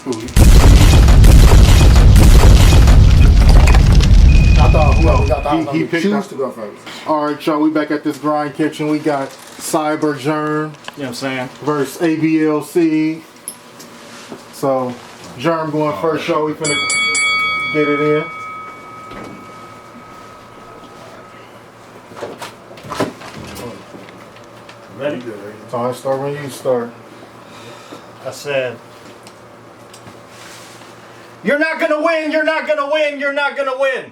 I thought whoever got the house he picked choose to go first. Alright, y'all, we back at this grind kitchen. We got Cyber Jerm, You know what I'm saying? versus ABL Seed. So, Jerm going first, y'all. We finna get it in. Ready? Time to start when you start. I said, you're not gonna win, you're not gonna win, you're not gonna win.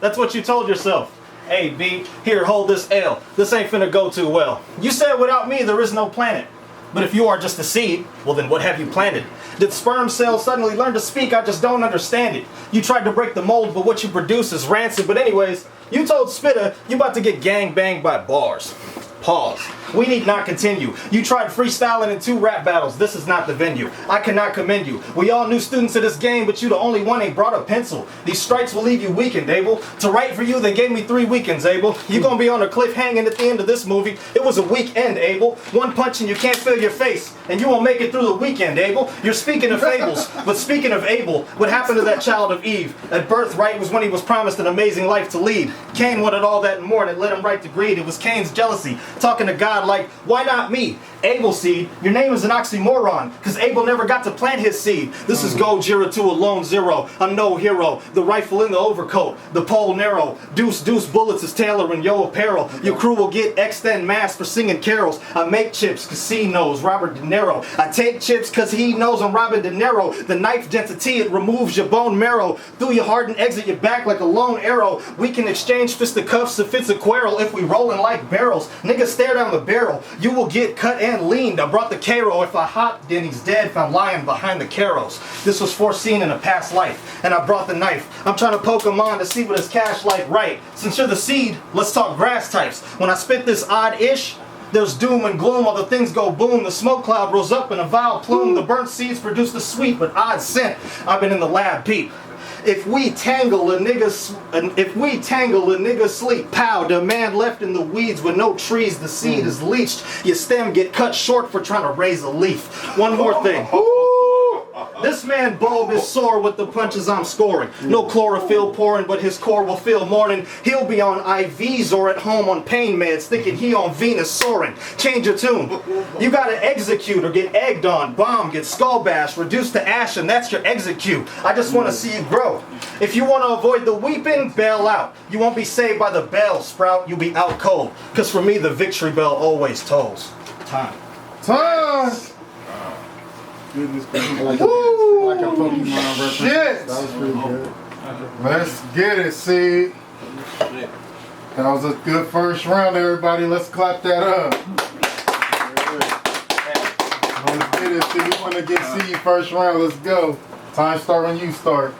That's what you told yourself. Hey, B, here, hold this L. This ain't finna go too well. You said without me, there is no planet. But if you are just a seed, well then what have you planted? Did sperm cells suddenly learn to speak? I just don't understand it. You tried to break the mold, but what you produce is rancid. But anyways, you told Spitter you about to get gang banged by bars. Pause. We need not continue. You tried freestyling in 2 rap battles. This is not the venue. I cannot commend you. We all new students of this game, but you the only one ain't brought a pencil. These strikes will leave you weakened, Abel. To write for you, they gave me 3 weekends, Abel. You gonna be on a cliff hanging at the end of this movie. It was a weekend, Abel. 1 punch and you can't feel your face. And you won't make it through the weekend, Abel. You're speaking of fables. But speaking of Abel, what happened to that child of Eve? At birth, right, was when he was promised an amazing life to lead. Cain wanted all that and more, and it led him right to greed. It was Cain's jealousy, talking to God like, why not me? ABL Seed, your name is an oxymoron, because Abel never got to plant his seed. This is Gojira to a lone zero. I'm no hero. The rifle in the overcoat, the pole narrow. Deuce bullets is Taylor and yo apparel. Your crew will get extend mass for singing carols. I make chips cause he knows Robert De Niro. I take chips cause he knows I'm Robert De Niro. The knife density, it removes your bone marrow. Through your heart and exit your back like a lone arrow. We can exchange fisticuffs if it's a quarrel. If we rolling like barrels, niggas stare down the barrel. You will get cut and leaned. I brought the Caro. If I hot, then he's dead if I'm lying behind the Caros. This was foreseen in a past life, and I brought the knife. I'm trying to poke him on to see what his cash like right. Since you're the seed, let's talk grass types. When I spit this odd-ish, there's doom and gloom, all the things go boom. The smoke cloud rose up in a vile plume. The burnt seeds produce the sweet but odd scent. I've been in the lab, peep. If we tangle a nigga sleep, pow, the man left in the weeds with no trees, the seed is leached. Your stem get cut short for trying to raise a leaf. One more thing. This man bulb is sore with the punches I'm scoring. No chlorophyll pouring, but his core will feel morning. He'll be on IVs or at home on pain meds, thinking he on Venus soaring. Change your tune. You gotta execute or get egged on, bomb, get skull bashed, reduced to ash, and that's your execute. I just wanna see you grow. If you wanna avoid the weeping, bail out. You won't be saved by the bell, Sprout, you'll be out cold. Cause for me, the victory bell always tolls. Time. Goodness gracious. I like your Pokemon reference. Shit! That was pretty good. Let's get it, Seed. That was a good first round, everybody. Let's clap that up. Let's get it, Seed. We want to get Seed first round. Let's go. Time start when you start.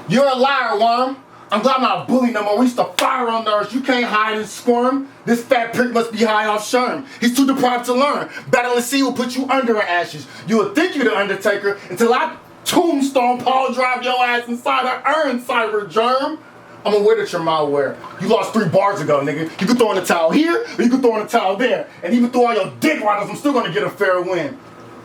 You're a liar, Worm. I'm glad I'm not a bully no more. We used to fire on nerves. You can't hide and squirm. This fat prick must be high off Sherm. He's too deprived to learn. Battling C will put you under in ashes. You would think you're the Undertaker until I tombstone Paul drive your ass inside an urn, Cyber Jerm. I'm aware that you're malware. You lost 3 bars ago, nigga. You could throw in the towel here, or you could throw in the towel there. And even through all your dick riders, I'm still gonna get a fair win.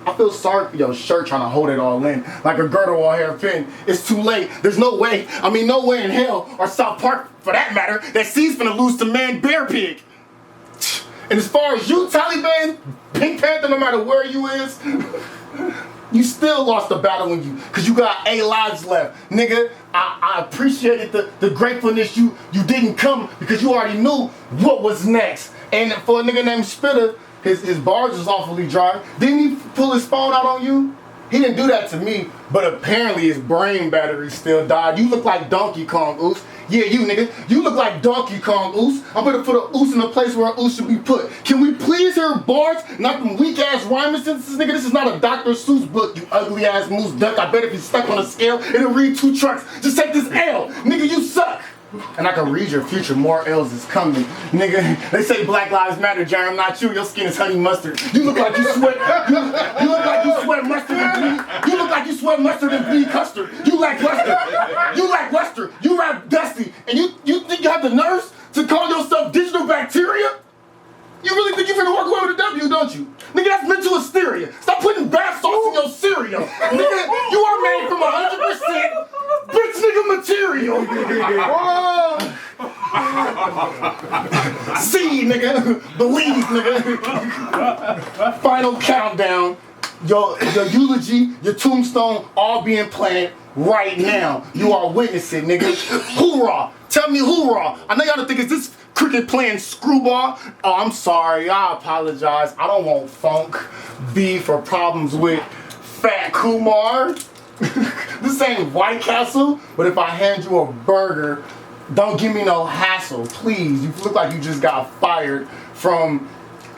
I feel sorry for your shirt trying to hold it all in, like a girdle or hairpin. It's too late. There's no way in hell, or South Park for that matter, that C's finna lose to Man Bear Pig. And as far as you, Taliban, Pink Panther, no matter where you is, you still lost the battle cause you got 8 lives left. Nigga, I appreciated the gratefulness you didn't come because you already knew what was next. And for a nigga named Spitter, his bars was awfully dry. Didn't he pull his phone out on you? He didn't do that to me, but apparently his brain battery still died. You look like Donkey Kong, Oos. Yeah, you nigga, you look like Donkey Kong, Oos. I'm gonna put a Oos in the place where an Oos should be put. Can we please hear bars, not them weak ass rhyming sentences, nigga? This is not a Dr. Seuss book, you ugly ass moose duck. I bet if you stuck on a scale, it'll read 2 trucks. Just take this L, nigga, you suck. And I can read your future, more L's is coming. Nigga, they say Black Lives Matter, Jerm, not you. Your skin is honey mustard. You look like you sweat, you look like you sweat mustard and bee. You look like you sweat mustard and bee custard. You lack luster. You rap dusty. And you think you have the nerves to call yourself digital bacteria? You really think you're finna walk away with a W, don't you? Nigga, that's mental hysteria. Stop putting bath sauce in your cereal. Seed, nigga. Believe, nigga. Final countdown. Your eulogy, your tombstone, all being planned right now. You are witnessing, nigga. Hoorah! Tell me hoorah! I know y'all don't think it's this cricket playing screwball. Oh, I'm sorry. I apologize. I don't want funk, beef, or problems with Fat Kumar. This ain't White Castle, but if I hand you a burger, don't give me no hassle, please. You look like you just got fired from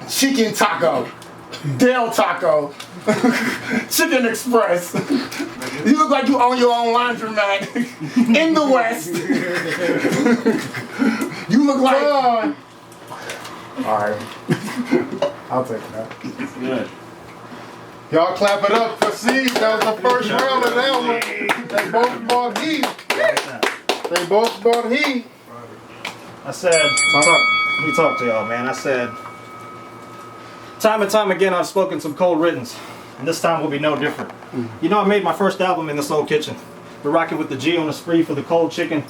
Chicken Taco, Del Taco, Chicken Express. You look like you own your own laundromat in the West. You look like... Alright. I'll take that. Good. Y'all clap it up for Seed. That was the first round of that one. They both bought heat. They both bought heat. I said, let me talk to y'all, man. I said, time and time again, I've spoken some cold riddance, and this time will be no different. You know, I made my first album in this old kitchen. Been rocking with the G on the spree for the cold chicken.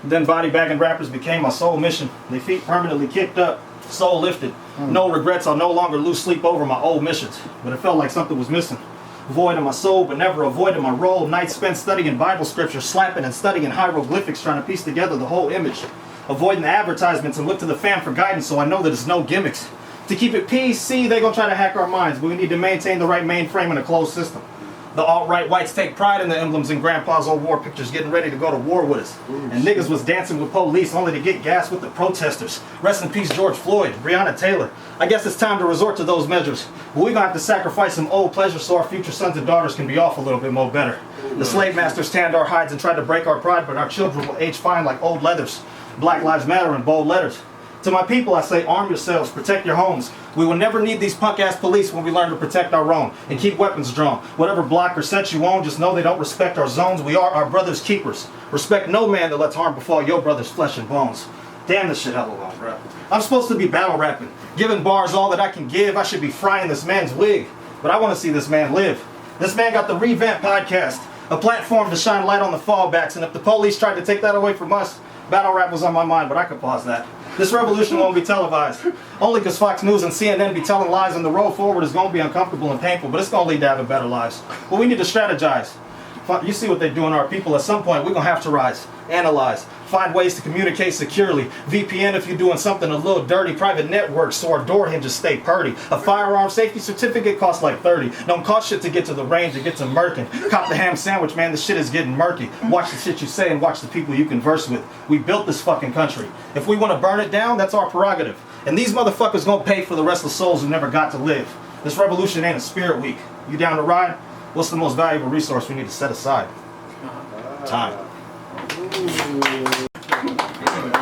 Then body bagging rappers became my sole mission. They feet permanently kicked up, soul lifted. No regrets, I'll no longer lose sleep over my old missions. But it felt like something was missing. Void in my soul, but never avoiding my role. Nights spent studying Bible scripture, slapping and studying hieroglyphics, trying to piece together the whole image. Avoiding the advertisements and look to the fam for guidance, so I know that it's no gimmicks. To keep it PC, they gonna try to hack our minds, but we need to maintain the right mainframe in a closed system. The alt-right whites take pride in the emblems in grandpa's old war pictures, getting ready to go to war with us. And niggas was dancing with police only to get gas with the protesters. Rest in peace, George Floyd, Breonna Taylor. I guess it's time to resort to those measures. But we gonna have to sacrifice some old pleasures so our future sons and daughters can be off a little bit more better. The slave masters tanned our hides and tried to break our pride, but our children will age fine like old leathers. Black Lives Matter in bold letters. To my people, I say, arm yourselves, protect your homes. We will never need these punk-ass police when we learn to protect our own and keep weapons drawn. Whatever block or set you own, just know they don't respect our zones. We are our brother's keepers. Respect no man that lets harm befall your brother's flesh and bones. Damn, this shit hella long, bro. I'm supposed to be battle rapping, giving bars all that I can give. I should be frying this man's wig, but I want to see this man live. This man got the Revamp podcast, a platform to shine light on the fallbacks, and if the police tried to take that away from us, battle rap was on my mind, but I could pause that. This revolution won't be televised. Only because Fox News and CNN be telling lies, and the road forward is going to be uncomfortable and painful, but it's going to lead to having better lives. But we need to strategize. You see what they're doing to our people. At some point, we're going to have to rise, analyze, find ways to communicate securely. VPN if you're doing something a little dirty. Private networks so our door hinges stay purdy. A firearm safety certificate costs like 30. Don't cost shit to get to the range, it gets a murkin'. Cop the ham sandwich, man, this shit is getting murky. Watch the shit you say and watch the people you converse with. We built this fucking country. If we want to burn it down, that's our prerogative. And these motherfuckers gonna pay for the restless souls who never got to live. This revolution ain't a spirit week. You down to ride? What's the most valuable resource we need to set aside? Time.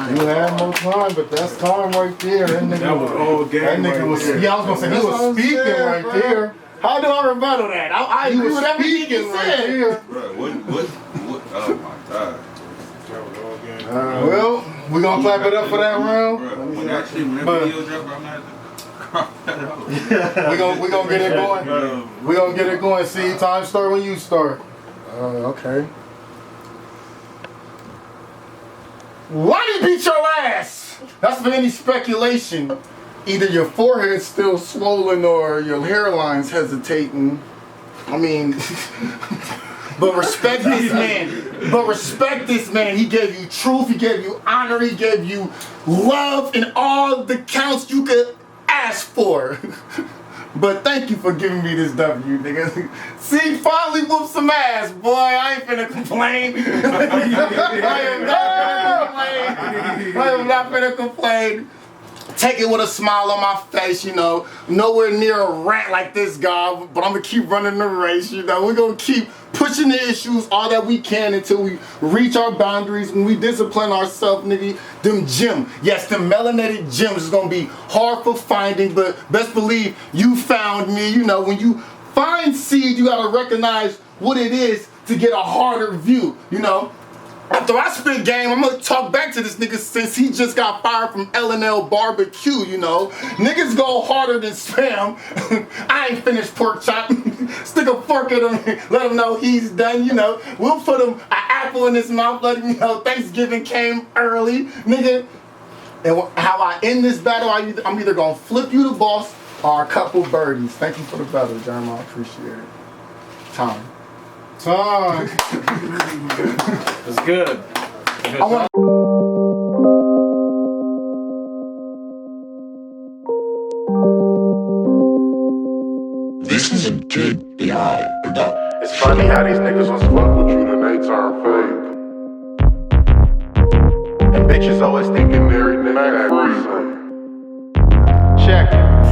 You had no time, but that's time right there. That nigga was all game. That nigga right was. there. Yeah, I was gonna say, he was speaking right there. How do I rebuttal that? I He agree was with everything he speaking right said. there. Bro, what? Oh my god. Well, we gonna clap it up for that round. Bro, when that video drop, I'm not. We gonna get it going. We gonna get it going. See, time start when you start. Okay. Why did he beat your ass? That's for any speculation. Either your forehead's still swollen or your hairline's hesitating. I mean, but respect this man. But respect this man. He gave you truth. He gave you honor. He gave you love in all the counts you could ask for. But thank you for giving me this W, nigga. See, finally whooped some ass, boy. I ain't finna complain. I am not finna complain. Take it with a smile on my face, you know. Nowhere near a rat like this guy, but I'm gonna keep running the race, you know. We're gonna keep pushing the issues all that we can until we reach our boundaries. When we discipline ourselves, nigga, them gem, yes, them melanated gems is gonna be hard for finding, but best believe you found me. You know, when you find seed, you gotta recognize what it is to get a harder view, you know. After I spit game, I'm gonna talk back to this nigga since he just got fired from L&L Barbecue, you know. Niggas go harder than spam. I ain't finished pork chop. Stick a fork in him, let him know he's done, you know. We'll put him an apple in his mouth, let him know Thanksgiving came early. Nigga, And how I end this battle, I'm either gonna flip you the boss or a couple birdies. Thank you for the battle, Jerm. I appreciate it. Time. It's good. I want This is a good AI production. It's funny how these niggas was fuck with you, then they turn fake. And bitches always thinking they're in the Check it.